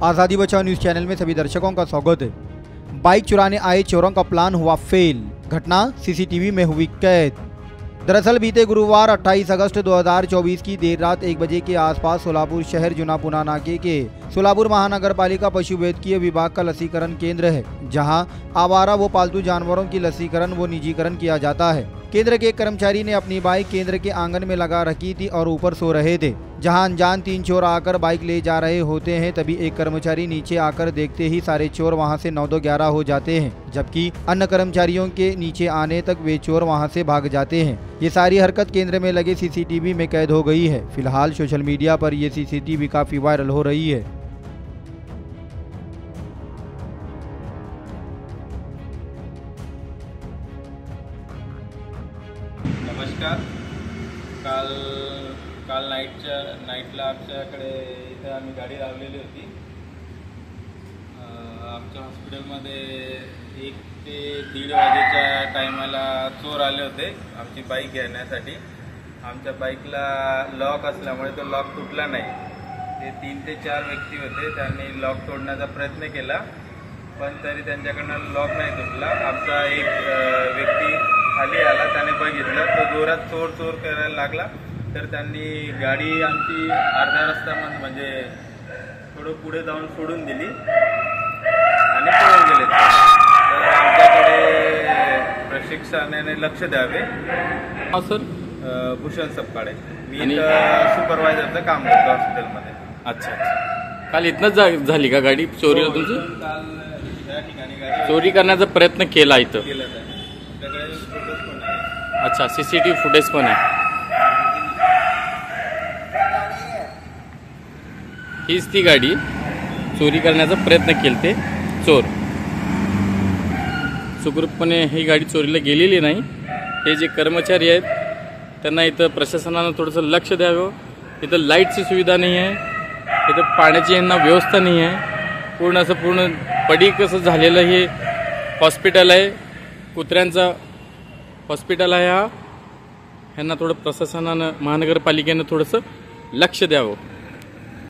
आज़ादी बचाओ news channel में सभी दर्शकों का स्वागत है। बाइक चुराने आए चोरों का प्लान हुआ फेल, घटना सीसीटीवी में हुई कैद। दरअसल बीते गुरुवार 28 अगस्त 2024 की देर रात 1 बजे के आसपास सोलापुर शहर जुनापुना नाके के सोलापुर महानगर पालिका पशुवैद्यकीय विभाग का लसीकरण केंद्र है, जहां आवारा व पालतू जानवरों की लसीकरण व निजीकरण किया जाता है। केंद्र के एक कर्मचारी ने अपनी बाइक केंद्र के आंगन में लगा रखी थी और ऊपर सो रहे थे। जहां अनजान 3 चोर आकर बाइक ले जा रहे होते हैं, तभी एक कर्मचारी नीचे आकर देखते ही सारे चोर वहां से 9-11 हो जाते हैं, जबकि अन्य कर्मचारियों के नीचे आने तक वे चोर वहां से भाग जाते हैं। ये सारी हरकत केंद्र में लगे सीसीटीवी में कैद हो गई है। फिलहाल सोशल मीडिया पर ये सीसीटीवी काफी वायरल हो रही है। नमस्कार। काल नाईटला आमच्याकडे इथे आम्ही गाडी लावलेली होती। आमच्या हॉस्पिटलमध्ये 1 ते 1:30 वाजेच्या टायमाला चोर आले होते आमची बाईक घेण्यासाठी। आमच्या बाईकला लॉक असल्यामुळे तो लॉक तुटला नाही। ते 3 ते 4 व्यक्ती होते, त्यांनी लॉक तोडण्याचा प्रयत्न केला, पण तरी त्यांच्याकडनं लॉक नाही तुटला। आमचा एक व्यक्ती खाली आला, त्याने बघितलं, तो जोरात चोर करायला लागला, तर त्यांनी गाडी आमची अर्ध्या रस्त्यामध्ये म्हणजे थोडं पुढे जाऊन सोडून दिली आणि पळून गेले। तर आमच्याकडे प्रशिक्षणाने लक्ष द्यावे। हा सर, भूषण सपकाळे, मी सुपरवायझरचं काम करतो हॉस्पिटलमध्ये। अच्छा, काल इथनंच झाली का गाडी चोरीला तुमची? काल या ठिकाणी गाडी चोरी करण्याचा प्रयत्न केला इथं? केला आहे। आपल्याकडे फुटेज पण आहे। अच्छा, सीसीटीव्ही फुटेज पण आहे। हीच ती गाडी चोरी करण्याचा प्रयत्न केलते चोर। सुखरूपपणे ही गाडी चोरीला गेलेली नाही। हे जे कर्मचारी आहेत त्यांना इथं प्रशासनानं थोडंसं लक्ष द्यावं। इथं लाईटची सुविधा नाही आहे, इथं पाण्याची यांना व्यवस्था नाही आहे। पूर्ण पडीक कसं झालेलं हे हॉस्पिटल आहे, कुत्र्यांचं हॉस्पिटल आहे हा। ह्यांना थोडं प्रशासनानं महानगरपालिकेनं थोडंसं लक्ष द्यावं।